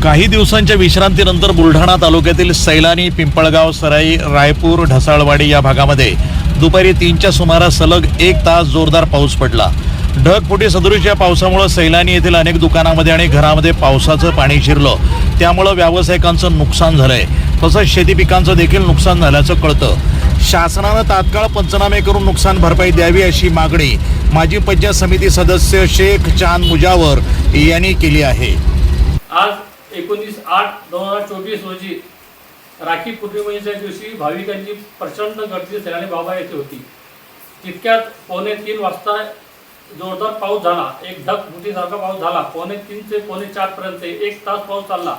काही दिवसांच्या विश्रांतीनंतर बुलढाणा तालुक्यातील सैलानी, पिंपळगाव, सराई, रायपूर, ढसाळवाडी या भागामध्ये दुपारी 3च्या सुमारास सलग 1 तास जोरदार पाऊस पडला। ढगफुटी सदृश या पावसामुळे सैलानी येथील अनेक दुकानांमध्ये आणि घरामध्ये पावसाचं पाणी शिरलं, त्यामुळे व्यावसायिकांचं नुकसान झालंय, तसंच शेती पिकांचं देखील नुकसान झाल्याचं कळतं। शासनानं तात्काळ पंचनामे करून नुकसान भरपाई द्यावी अशी मागणी माजी पंचायत समिती सदस्य शेख चांद मुजावर यांनी केली आहे। आज 19/8/2024 रोजी राखी पौर्णिमेच्या दिवशी भाविकांची प्रचंड गर्दी सैलानी बाबा येथे होती। तितक्यात 2:45 वाजता जोरदार पाऊस झाला। एक ढगफुटीसारखा पाऊस झाला। 3:45 ते 4:45 पर्यंत 1 तास पाऊस चालला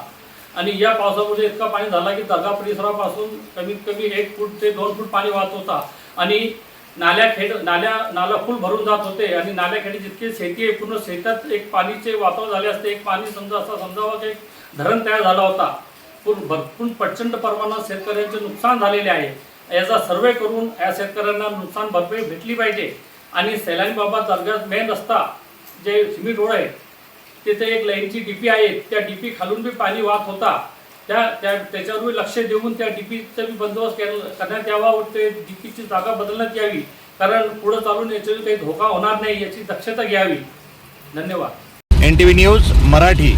आणि या पावसामुळे इतका पाणी झाला की दगा परिसरापासून कमीत कमी 1 फूट ते 2 फूट पाणी वाहत होता आणि नाला फुल भरून जात होते आणि नाल्याखेडी जितके शेती आहे पूर्ण शेतात एक पाणीचे वातावरण झाले असते। एक पाणी समजावं की एक धरण तयार झाला होता। भरपूर प्रचंड प्रमाणात शेतकऱ्यांचे नुकसान झालेले आहे। याचा सर्वे करून या शेतकऱ्यांना नुकसान भरपाई भेटली पाहिजे आणि सैलानी बाबा दर्ग्यात मेन रस्ता जे सिमेंट रोड आहे तिथे एक लाईनची डीपी आहे, त्या डीपी खालून बी पाणी वाहत होता। त्याच्यावर लक्ष देऊन त्या डीपीचा बी बंदोबस्त करण्यात यावा व ते डीपीची जागा बदलण्यात यावी, कारण पुढे चालून याच्यावर काही धोका होणार नाही याची दक्षता घ्यावी। धन्यवाद। NTV news Marathi.